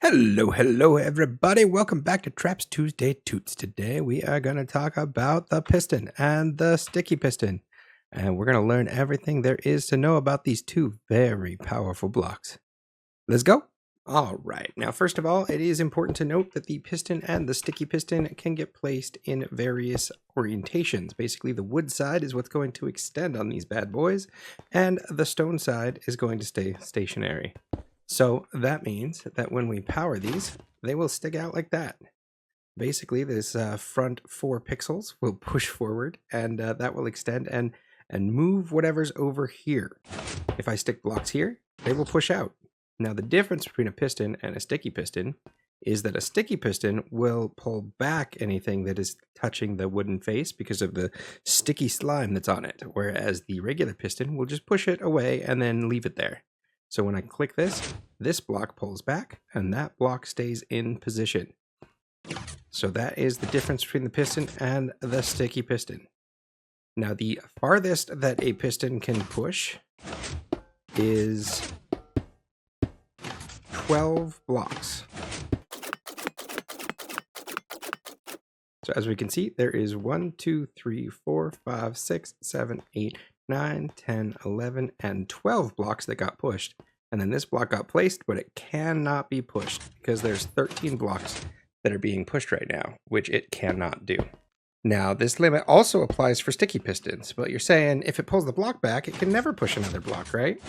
Hello everybody. Welcome back to Traps Tuesday Toots. Today we are going to talk about the piston and the sticky piston. And we're going to learn everything there is to know about these two very powerful blocks. Let's go. All right. Now, first of all, it is important to note that the piston and the sticky piston can get placed in various orientations. Basically, the wood side is what's going to extend on these bad boys, and the stone side is going to stay stationary. So that means that when we power these, they will stick out like that. Basically, this front 4 pixels will push forward, and that will extend and move whatever's over here. If I stick blocks here, they will push out. Now, the difference between a piston and a sticky piston is that a sticky piston will pull back anything that is touching the wooden face because of the sticky slime that's on it, whereas the regular piston will just push it away and then leave it there. So when I click this block pulls back and that block stays in position. So that is the difference between the piston and the sticky piston. Now the farthest that a piston can push is 12 blocks. So as we can see, there is 1, 2, 3, 4, 5, 6, 7, 8, 9, 10, 11, and 12 blocks that got pushed. And then this block got placed, but it cannot be pushed because there's 13 blocks that are being pushed right now, which it cannot do. Now, this limit also applies for sticky pistons, but you're saying if it pulls the block back, it can never push another block, right?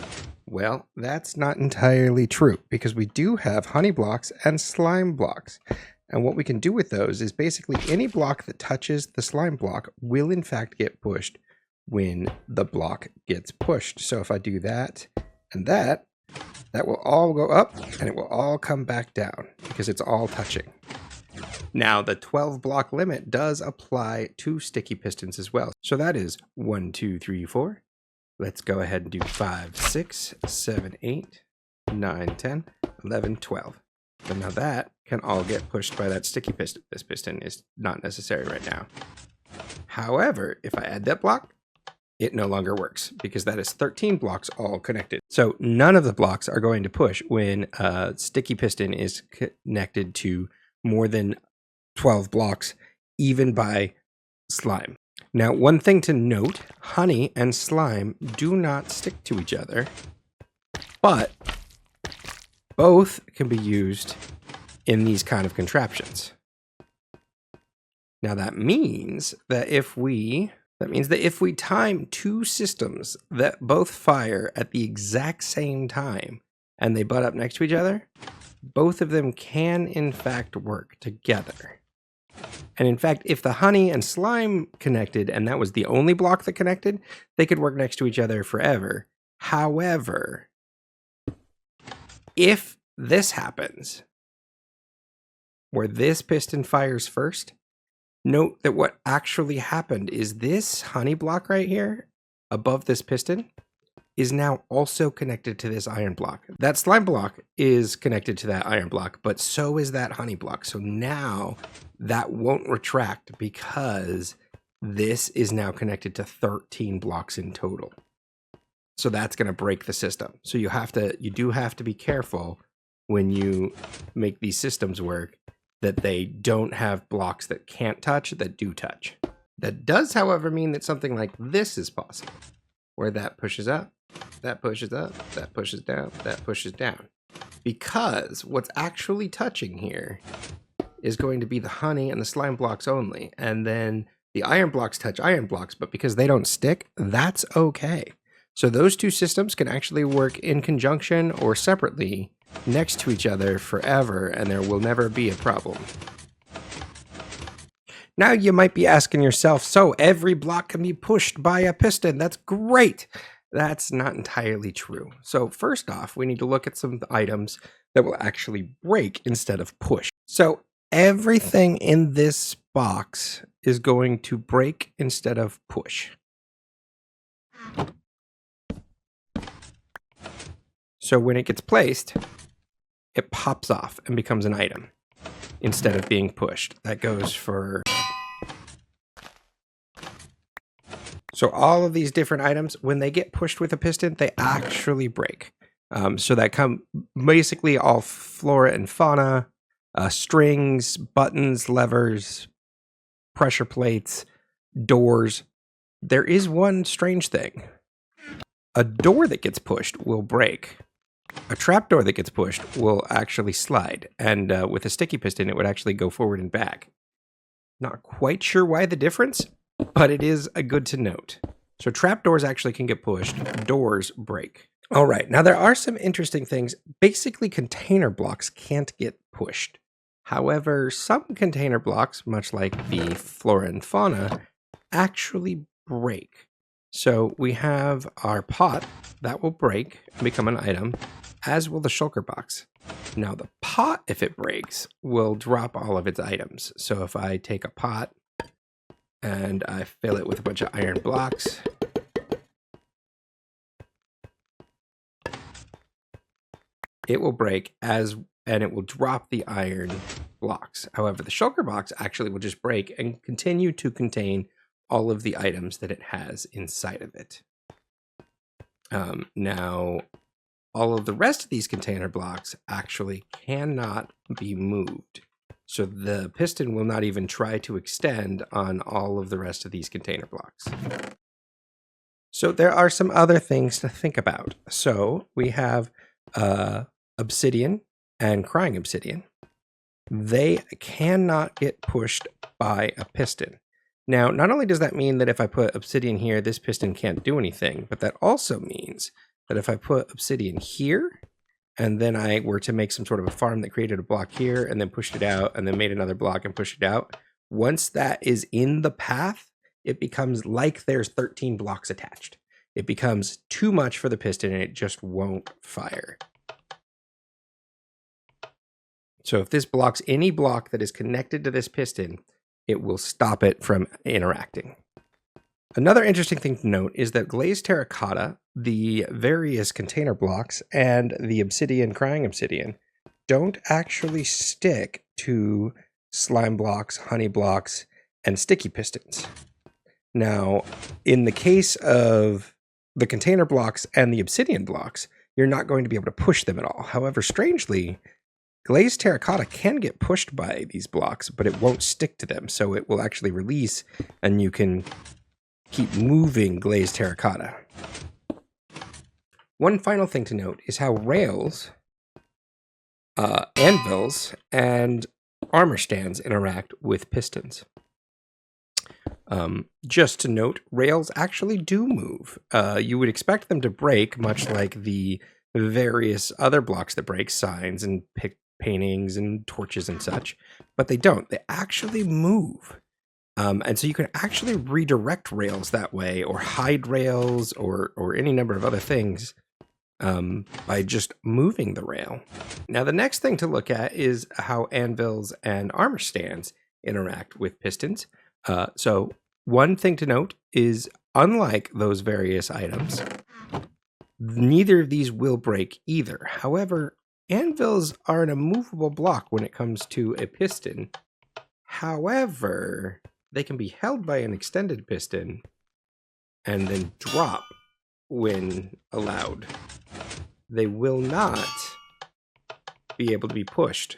Well, that's not entirely true because we do have honey blocks and slime blocks. And what we can do with those is basically any block that touches the slime block will in fact get pushed when the block gets pushed. So if I do that and that will all go up and it will all come back down because it's all touching. Now the 12 block limit does apply to sticky pistons as well. So that is 1, 2, 3, 4. Let's go ahead and do 5, 6, 7, 8, 9, 10, 11, 12. But now that can all get pushed by that sticky piston. This piston is not necessary right now. However, if I add that block, it no longer works because that is 13 blocks all connected. So none of the blocks are going to push when a sticky piston is connected to more than 12 blocks, even by slime. Now, one thing to note, honey and slime do not stick to each other, but both can be used in these kind of contraptions. Now that means that if we time two systems that both fire at the exact same time and they butt up next to each other, both of them can in fact work together. And in fact, if the honey and slime connected and that was the only block that connected, they could work next to each other forever. However, if this happens, where this piston fires first, note that what actually happened is this honey block right here above this piston is now also connected to this iron block. That slime block is connected to that iron block, but so is that honey block. So now that won't retract because this is now connected to 13 blocks in total. So that's going to break the system. So you do have to be careful when you make these systems work that they don't have blocks that can't touch that do touch. That does, however, mean that something like this is possible, where that pushes up, that pushes up, that pushes down, that pushes down. Because what's actually touching here is going to be the honey and the slime blocks only, and then the iron blocks touch iron blocks, but because they don't stick, that's okay. So those two systems can actually work in conjunction or separately next to each other forever, and there will never be a problem. Now you might be asking yourself, so every block can be pushed by a piston. That's great. That's not entirely true. So first off, we need to look at some items that will actually break instead of push. So everything in this box is going to break instead of push. So when it gets placed, it pops off and becomes an item instead of being pushed. That goes for... So all of these different items, when they get pushed with a piston, they actually break. So that come basically all flora and fauna, strings, buttons, levers, pressure plates, doors. There is one strange thing. A door that gets pushed will break. A trapdoor that gets pushed will actually slide. And with a sticky piston, it would actually go forward and back. Not quite sure why the difference, but it is a good to note. So trapdoors actually can get pushed. Doors break. All right, now there are some interesting things. Basically, container blocks can't get pushed. However, some container blocks, much like the flora and fauna, actually break. So we have our pot that will break and become an item, as will the shulker box. Now the pot, if it breaks, will drop all of its items. So if I take a pot and I fill it with a bunch of iron blocks, it will break and it will drop the iron blocks. However, the shulker box actually will just break and continue to contain all of the items that it has inside of it. Now, all of the rest of these container blocks actually cannot be moved. So the piston will not even try to extend on all of the rest of these container blocks. So there are some other things to think about. So we have obsidian and crying obsidian. They cannot get pushed by a piston. Now, not only does that mean that if I put obsidian here, this piston can't do anything, but that also means that if I put obsidian here, and then I were to make some sort of a farm that created a block here, and then pushed it out, and then made another block and pushed it out, once that is in the path, it becomes like there's 13 blocks attached. It becomes too much for the piston, and it just won't fire. So if this blocks any block that is connected to this piston, it will stop it from interacting. Another interesting thing to note is that glazed terracotta, the various container blocks, and the obsidian, crying obsidian, don't actually stick to slime blocks, honey blocks, and sticky pistons. Now, in the case of the container blocks and the obsidian blocks, you're not going to be able to push them at all. However, strangely, glazed terracotta can get pushed by these blocks, but it won't stick to them, so it will actually release, and you can keep moving glazed terracotta. One final thing to note is how rails, anvils, and armor stands interact with pistons. Just to note, rails actually do move. You would expect them to break, much like the various other blocks that break, signs and paintings and torches and such, but they don't. They actually move. And so you can actually redirect rails that way, or hide rails, or any number of other things by just moving the rail. Now, the next thing to look at is how anvils and armor stands interact with pistons. So one thing to note is, unlike those various items, neither of these will break either. However, anvils are an immovable block when it comes to a piston. However, they can be held by an extended piston and then drop when allowed. They will not be able to be pushed.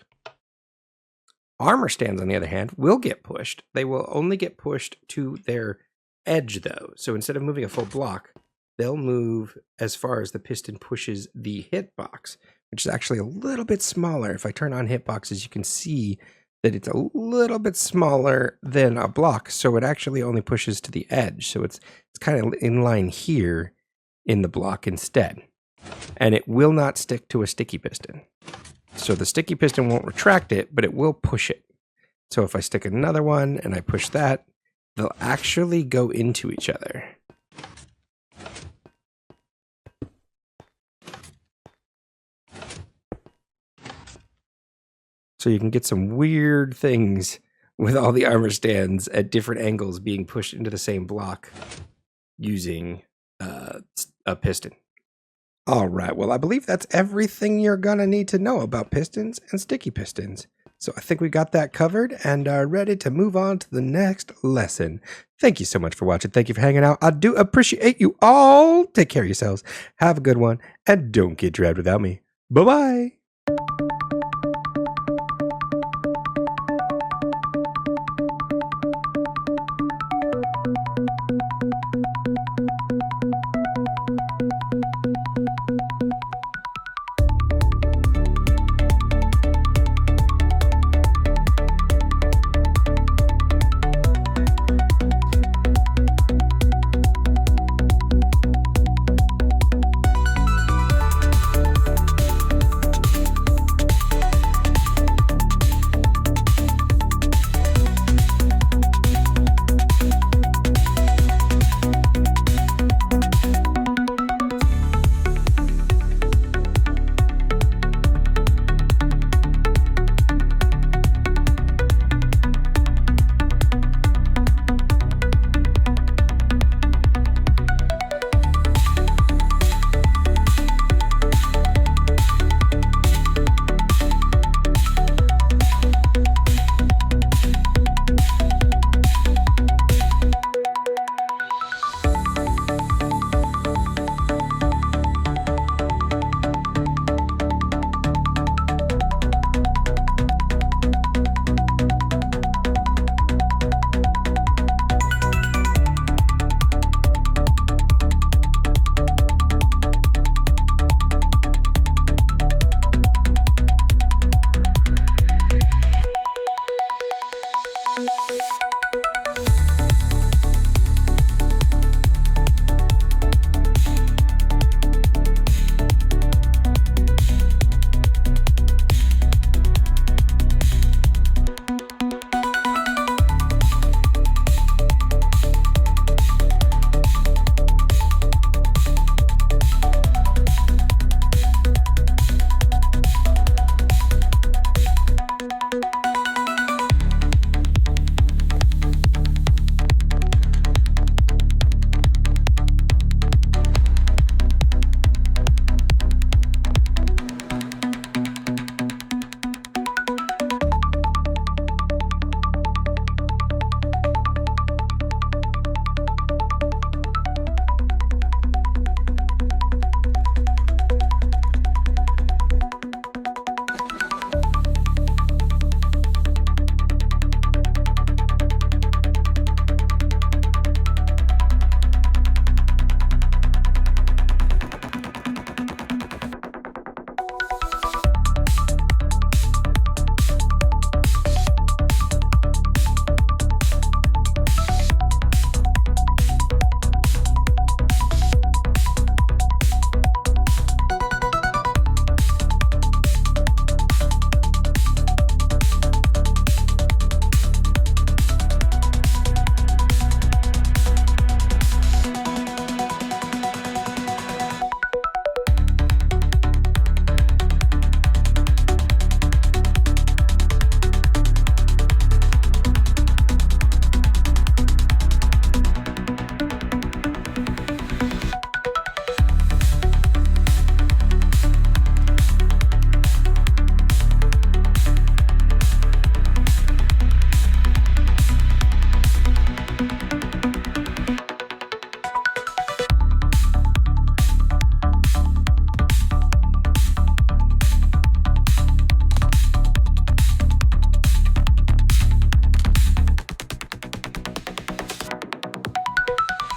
Armor stands, on the other hand, will get pushed. They will only get pushed to their edge, though. So instead of moving a full block, they'll move as far as the piston pushes the hitbox, which is actually a little bit smaller. If I turn on hitboxes, you can see that it's a little bit smaller than a block, so it actually only pushes to the edge. So it's kind of in line here in the block instead. And it will not stick to a sticky piston. So the sticky piston won't retract it, but it will push it. So if I stick another one and I push that, they'll actually go into each other. So you can get some weird things with all the armor stands at different angles being pushed into the same block using a piston. All right, well, I believe that's everything you're going to need to know about pistons and sticky pistons. So I think we got that covered and are ready to move on to the next lesson. Thank you so much for watching. Thank you for hanging out. I do appreciate you all. Take care of yourselves. Have a good one. And don't get dragged without me. Bye-bye.